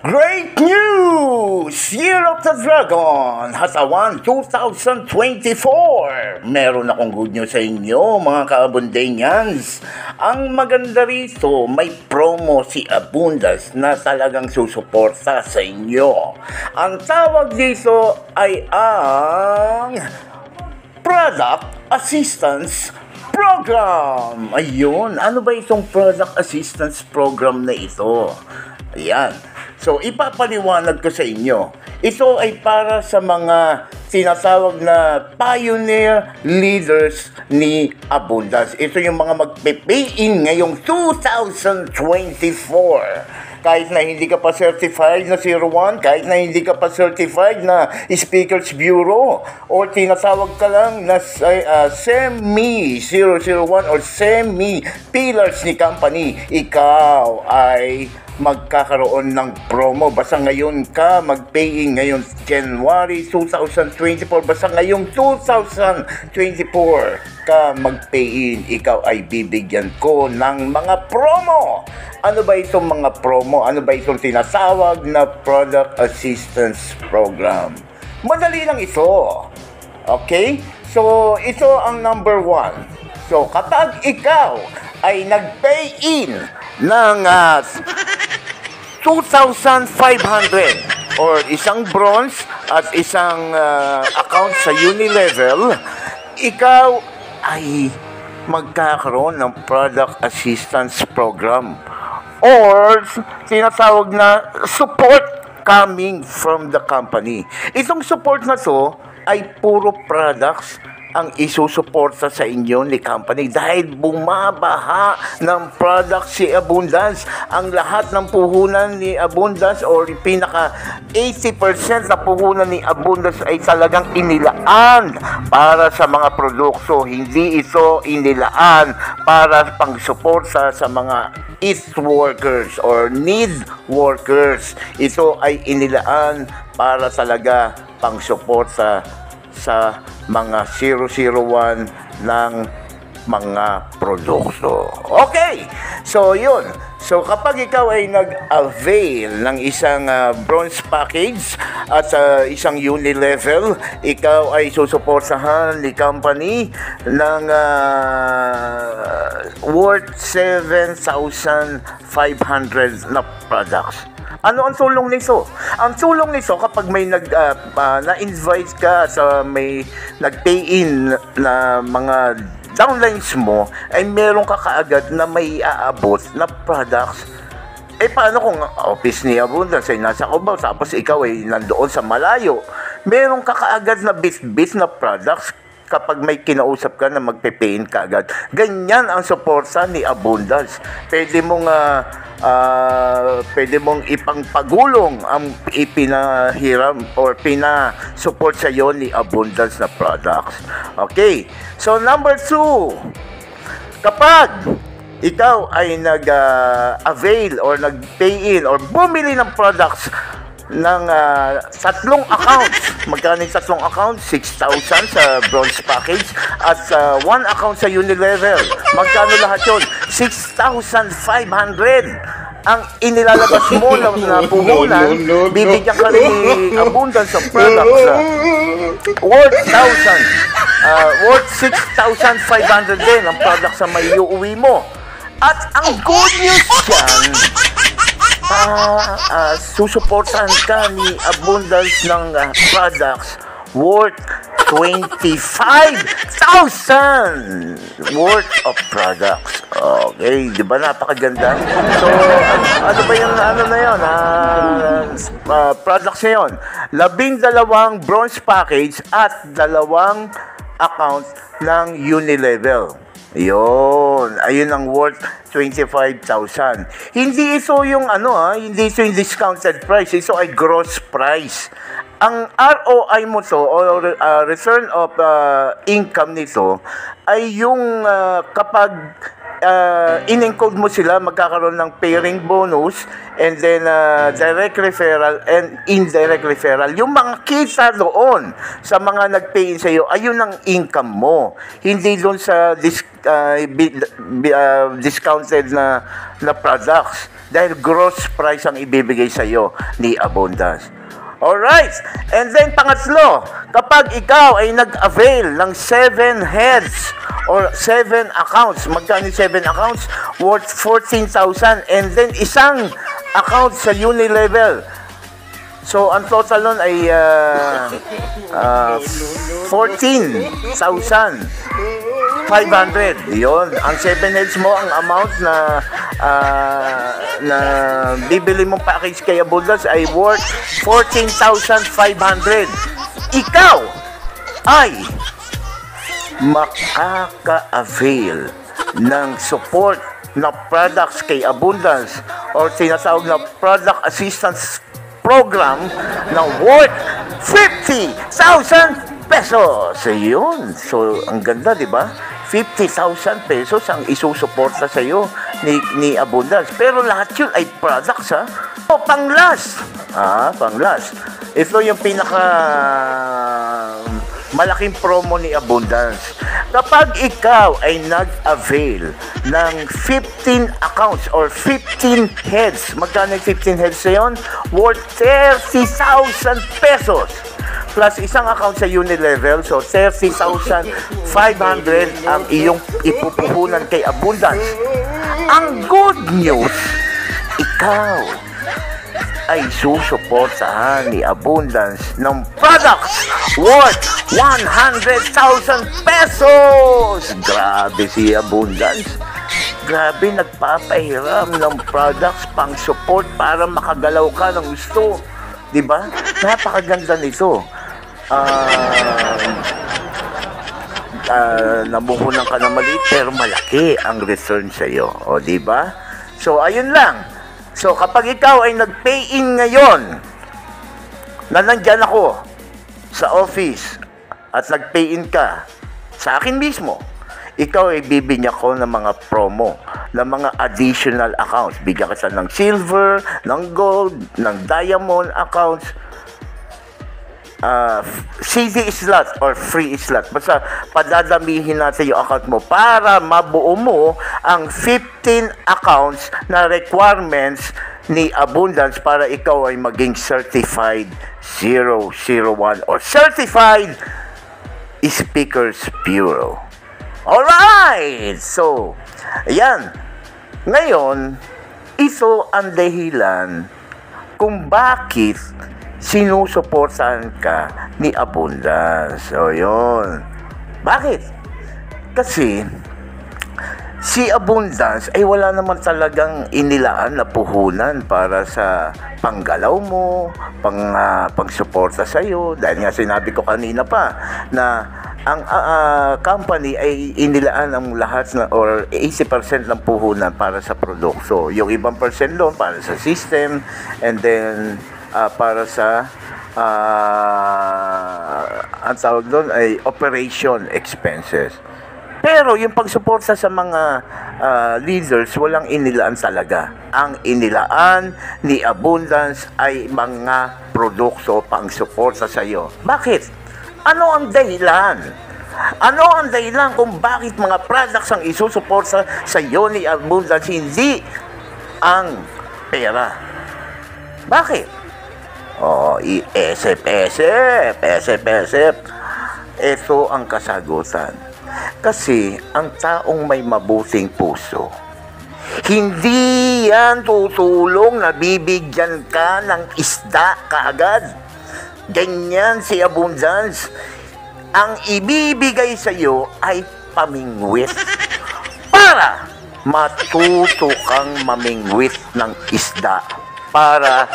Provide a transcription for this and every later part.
Great news! Year of the Dragon, Hatawan 2024. Meron akong good news sa inyo, mga ka-Abundanians. Ang maganda rito, may promo si Abundas na talagang susuporta sa inyo. Ang tawag dito ay ang Product Assistance Program. Ayun, ano ba itong Product Assistance Program na ito? Ayan. So, ipapaliwanag ko sa inyo. Ito ay para sa mga tinatawag na pioneer leaders ni Abundance. Ito yung mga magpe-pay-in ngayong 2024. Kahit na hindi ka pa certified na Tier 1, kahit na hindi ka pa certified na Speakers Bureau, o tinatawag ka lang na semi-001 or semi-pillars ni company, ikaw ay magkakaroon ng promo. Basta ngayon ka mag-pay-in ngayon January 2024, basta ngayong 2024 ka mag-pay-in, ikaw ay bibigyan ko ng mga promo. Ano ba itong mga promo? Ano ba itong tinatawag na Product Assistance Program? Madali lang ito. Okay? So, ito ang number 1. So, kapag ikaw ay nag-pay-in ng 2,500 or isang bronze at isang account sa Unilevel, ikaw ay magkakaroon ng Product Assistance Program or tinatawag na support coming from the company. Itong support na to ay puro products ang isusuporta sa inyo ni company dahil bumabaha ng product si Abundance. Ang lahat ng puhunan ni Abundance or pinaka 80% na puhunan ni Abundance ay talagang inilaan para sa mga produkto. Hindi ito inilaan para pang-suporta sa mga EAT workers or need workers. Ito ay inilaan para talaga pang-suporta sa mga 001 ng mga produkto. Okay, so yun. So kapag ikaw ay nag-avail ng isang bronze package at isang Unilevel, ikaw ay susuportahan ni company ng worth 7,500 na products. Ano ang tulong nito? Ang tulong nito kapag may na-invite ka sa may nag-pay-in na mga downlines mo, ay meron ka kaagad na may aabot na products. Paano kung office ni Abundance ay nasa Cubao tapos ikaw ay nandoon sa malayo? Meron ka kaagad na bit na products kapag may kinausap ka na magpe-pay-in ka agad. Ganyan ang suporta ni Abundance. Pwede mong ipangpagulong ang ipinahiram or pinasupport sa iyo ni Abundance na products. Okay. So, number 2. Kapag ikaw ay nag-avail or nag-pay-in or bumili ng products ng 3 accounts. Magkano yung 3 accounts? 6,000 sa bronze package at 1 account sa Unilevel. Magkano lahat yun? 6,500 ang inilalabas mo na puhunan. Bibigyan ka rin ni Abundance of products worth 6,500 din ang products sa may uuwi mo. At ang good news dyan, susuportahan ka ni Abundance ng products worth 25,000 worth of products. Okay, di ba napakaganda? So, ano ba yung na yun? Products na yun? 12 bronze package at 2 account ng Unilevel. Ayun ang worth 25,000. Hindi ito yung hindi ito yung discounted price. Ito ay gross price. Ang ROI mo to or return of income nito ay yung kapag in-encode mo sila, magkakaroon ng pairing bonus, and then direct referral and indirect referral. Yung mga kita doon sa mga nag-pay in sa'yo, ayun ang income mo. Hindi doon sa discounted na products. Dahil gross price ang ibibigay sa'yo ni Abundance. Alright, and then pangatlo, kapag ikaw ay nag-avail ng 7 heads or 7 accounts, magkano 7 accounts? Worth 14,000, and then isang account sa Unilevel. So, ang total nun ay 14,500. Yun, ang 7 heads mo, ang amount na bibili mong package kay Abundance ay worth 14,500. Ikaw ay makaka-avail ng support na products kay Abundance or tinatawag na product assistance program na worth 50,000 pesos. Yun. So, ang ganda, di ba? 50,000 pesos ang isusuporta sa iyo ni Abundance. Pero lahat yun ay products, ha? O, pang-last. Pang-last. Ito yung pinaka malaking promo ni Abundance. Kapag ikaw ay nag-avail ng 15 accounts or 15 heads, magkano yung 15 heads na yun? Worth 30,000 pesos. Plus isang account sa Unilevel, so 30,500 ang iyong ipupuhunan kay Abundance. Ang good news, ikaw ay susuportahan ni Abundance ng products worth 100,000 pesos. Grabe si Abundance. Grabe, nagpapahiram ng products pang support para makagalaw ka ng gusto. Diba? Napakaganda nito. Namuhunan ka na maliit pero malaki ang return sa'yo. O, diba? So, ayun lang. So, kapag ikaw ay nag-pay in ngayon, na nandyan ako sa office at nag-pay in ka sa akin mismo, ikaw ay bibigyan ko ng mga promo, ng mga additional accounts. Bigyan kita ng silver, ng gold, ng diamond accounts, CD slot or free slot. Basta padadamihin natin yung account mo para mabuo mo ang 15 accounts na requirements ni Abundance para ikaw ay maging certified 001 or certified Speakers Bureau. Alright! So, ayan. Ngayon, ito ang dahilan kung bakit sinusuportahan ka ni Abundance. So, yun. Bakit? Kasi, si Abundance ay wala naman talagang inilaan na puhunan para sa panggalaw mo, pang-suporta sa'yo. Dahil nga sinabi ko kanina pa na ang company ay inilaan ang lahat na or 80% ng puhunan para sa produkto. Yung ibang percent doon para sa system, and then para sa ang tawag doon ay operation expenses. Pero yung pagsuporta sa mga leaders, walang inilaan talaga. Ang inilaan ni Abundance ay mga produkto pang suporta sa iyo. Bakit? Ano ang dahilan? Ano ang dahilan kung bakit mga products ang isusuporta sa iyo ni Abundance, hindi ang pera? Bakit? SF. Ito ang kasagutan. Kasi ang taong may mabuting puso, hindi yan tutulong na bibigyan ka ng isda kaagad. Ganyan si Abundance. Ang ibibigay sa iyo ay pamingwit para matuto kang mamingwit ng isda para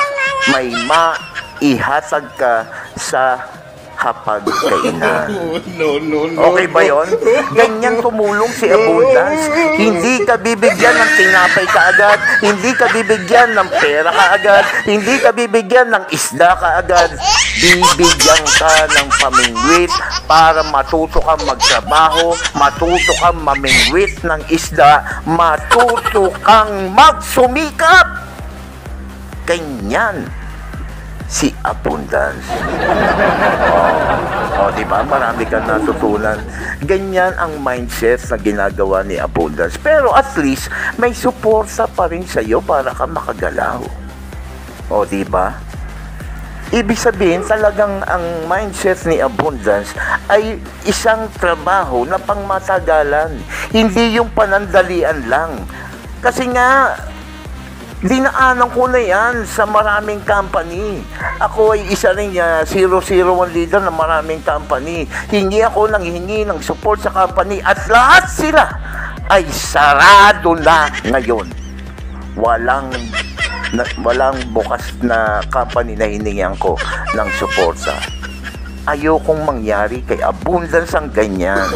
may maihatag ka sa hapagkainan. No. Okay ba yon? Ganyan tumulong si Abundance. Hindi ka bibigyan ng tinapay kaagad, hindi ka bibigyan ng pera kaagad, hindi ka bibigyan ng isda kaagad. Bibigyan ka ng pamingwit para matuto kang magtrabaho, matuto kang mamingwit ng isda, matuto kang magsumikap. Ganyan si Abundance. Di ba? Marami kang natutunan. Ganyan ang mindset na ginagawa ni Abundance. Pero at least, may suporta pa rin sa'yo para ka makagalaw. Di ba? Ibig sabihin, talagang ang mindset ni Abundance ay isang trabaho na pangmatagalan. Hindi yung panandalian lang. Kasi nga, dinaanan ko na yan sa maraming company. Ako ay isa rin 001 leader ng maraming company. Hingi ako ng support sa company at lahat sila ay sarado na ngayon. Walang bukas na company na hiningihan ko ng suporta. Ayokong mangyari kay Abundance ang ganyan.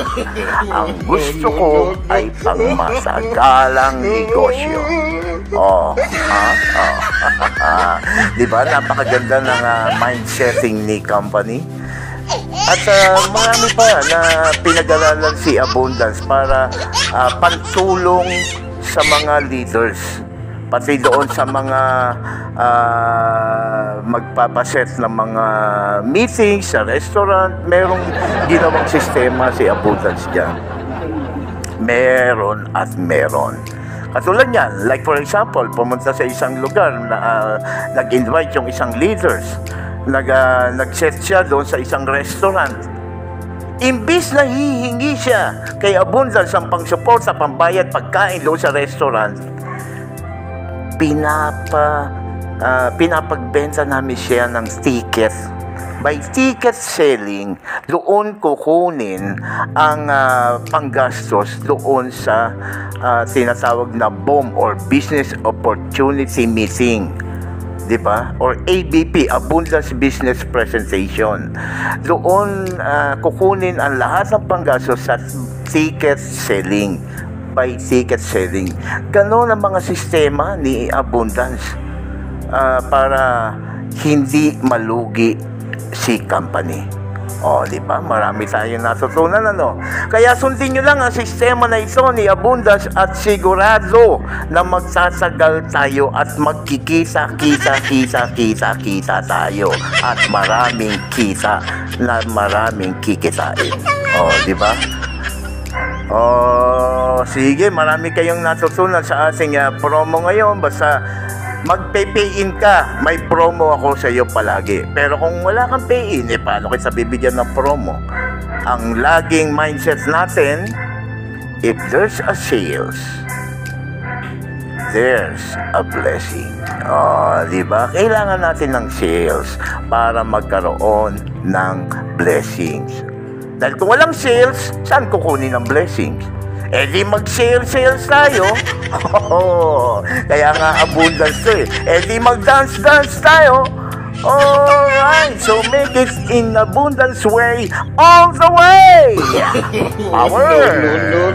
Ang gusto ko ay pangmatagalang negosyo. Diba? Napakaganda ng mindsetting ni company. At marami pa na pinag-aralan si Abundance para pantulong sa mga leaders. Pati doon sa mga magpapaset ng mga meetings sa restaurant, merong ginawang sistema si Abundance dyan. Meron at meron. Katulad yan, like for example, pumunta sa isang lugar na nag-invite yung isang leaders. Nag-set siya doon sa isang restaurant. Imbis na hihingi siya kay Abundance ang pang-support sa pambayad pagkain doon sa restaurant, pinapagbenta namin siya ng ticket. By ticket selling, doon kukunin ang panggastos doon sa tinatawag na BOM or Business Opportunity Meeting. Diba? Or ABP, Abundance Business Presentation. Doon kukunin ang lahat ng panggastos sa ticket selling. By ticket selling. Ganon ang mga sistema ni Abundance para hindi malugi si company. Di ba? Marami tayong natutunan, ano? Kaya sundin nyo lang ang sistema na ito ni Abundance at sigurado na magsasagal tayo at magkikita tayo at maraming kita na maraming kikitain. Di ba? Sige, marami kayong natutunan sa ating promo ngayon. Basta magpe-pay-in ka, may promo ako sa iyo palagi. Pero kung wala kang pay-in, paano kita bibigyan ng promo? Ang laging mindset natin, if there's a sales, there's a blessing. Diba? Kailangan natin ng sales para magkaroon ng blessings. Dahil kung walang sales, saan kukunin ang blessings? Di mag-sales tayo. Kaya nga Abundance to di mag-dance tayo. Alright, so make it in Abundance way all the way. Power. No.